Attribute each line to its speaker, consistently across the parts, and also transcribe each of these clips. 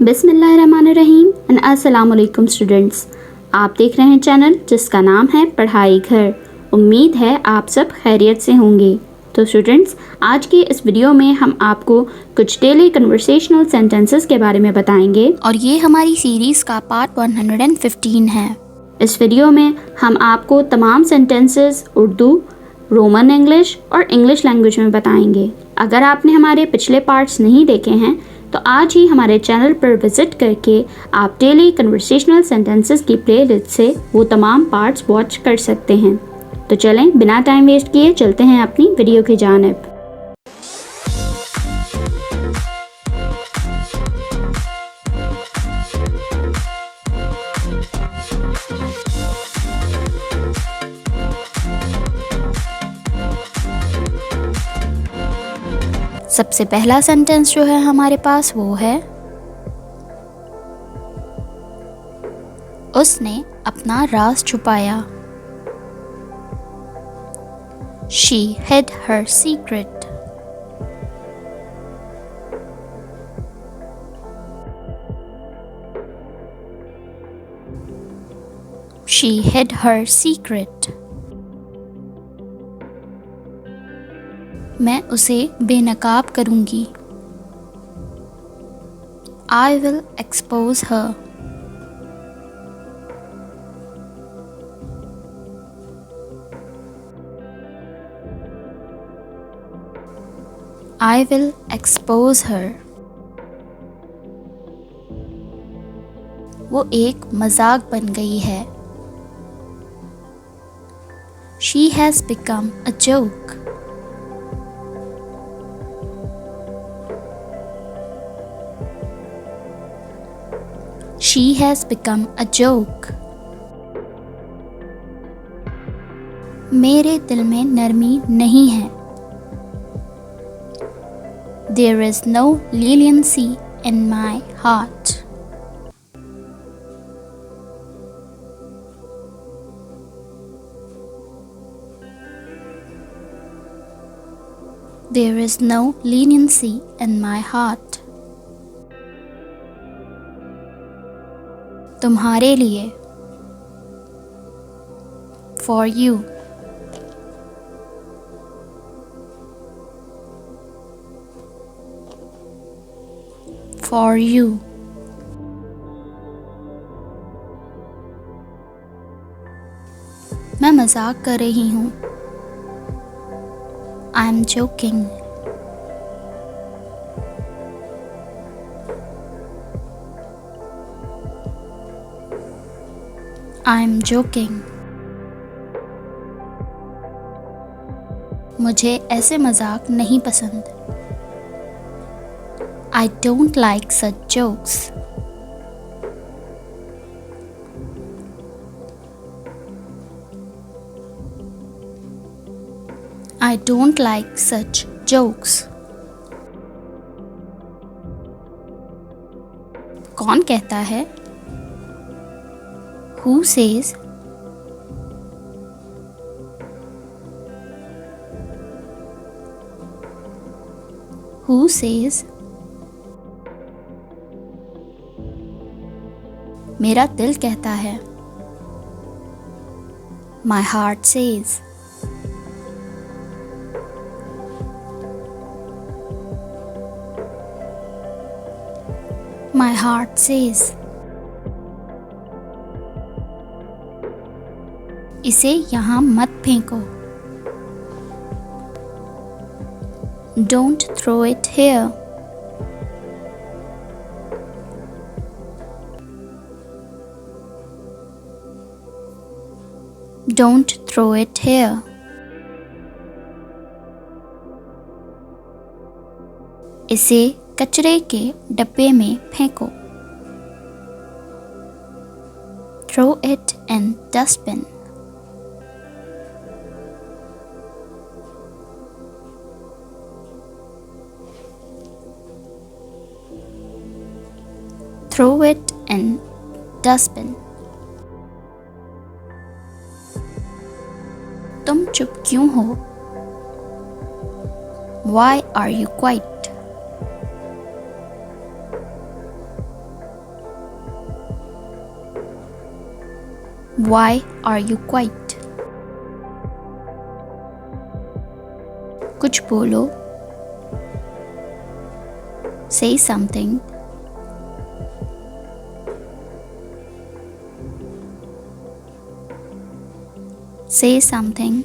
Speaker 1: बिस्मिल्लाहिर्रहमानिर्रहीम एंड अस्सलाम वालेकुम स्टूडेंट्स। आप देख रहे हैं चैनल जिसका नाम है पढ़ाई घर। उम्मीद है आप सब खैरियत से होंगे। तो स्टूडेंट्स, आज के इस वीडियो में हम आपको कुछ डेली कन्वर्सेशनल सेंटेंसेस के बारे में बताएंगे और ये हमारी सीरीज़ का पार्ट 115 है। इस वीडियो में हम आपको तमाम सेंटेंसेस उर्दू, रोमन इंग्लिश और इंग्लिश लैंग्वेज में बताएंगे। अगर आपने हमारे पिछले पार्ट्स नहीं देखे हैं तो आज ही हमारे चैनल पर विज़िट करके आप डेली कन्वर्सेशनल सेंटेंसेस की प्लेलिस्ट से वो तमाम पार्ट्स वॉच कर सकते हैं। तो चलें, बिना टाइम वेस्ट किए चलते हैं अपनी वीडियो की जानिब। सबसे पहला सेंटेंस जो है हमारे पास वो है, उसने अपना राज छुपाया। She hid her secret. She hid her secret. मैं उसे बेनकाब करूंगी। I will expose her. I will expose her. वो एक मजाक बन गई है। She has become a joke. She has become a joke. मेरे दिल में नरमी नहीं है। There is no leniency in my heart. There is no leniency in my heart. तुम्हारे लिए, for you. For you. मैं मजाक कर रही हूँ। I am joking. I am joking. मुझे ऐसे मजाक नहीं पसंद। I don't like such jokes. I don't like such jokes. कौन कहता है? Who says? Who says? मेरा दिल कहता है। My heart says. My heart says. इसे यहाँ मत फेंको। Don't throw it here. Don't throw it here. इसे कचरे के डब्बे में फेंको। Throw it in dustbin. Throw it in dustbin. तुम चुप क्यों हो? Why are you quiet? Why are you quiet? कुछ बोलो. Say something. Say something.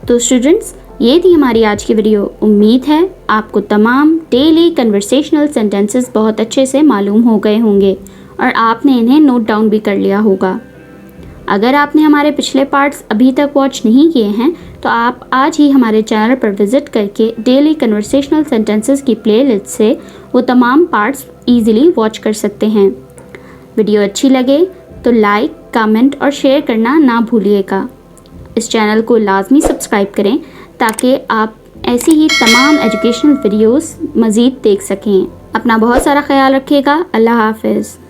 Speaker 1: तो स्टूडेंट्स, ये थी हमारी आज की वीडियो। उम्मीद है आपको तमाम डेली कन्वर्सेशनल सेंटेंसेस बहुत अच्छे से मालूम हो गए होंगे और आपने इन्हें नोट डाउन भी कर लिया होगा। अगर आपने हमारे पिछले पार्ट्स अभी तक वॉच नहीं किए हैं तो आप आज ही हमारे चैनल पर विज़िट करके डेली कन्वर्सेशनल सेंटेंसेस की प्लेलिस्ट से वो तमाम पार्ट्स ईज़िली वॉच कर सकते हैं। वीडियो अच्छी लगे तो लाइक, कमेंट और शेयर करना ना भूलिएगा। इस चैनल को लाजमी सब्सक्राइब करें ताकि आप ऐसी ही तमाम एजुकेशनल वीडियोस मज़ीद देख सकें। अपना बहुत सारा ख्याल रखिएगा। अल्लाह हाफ़िज़।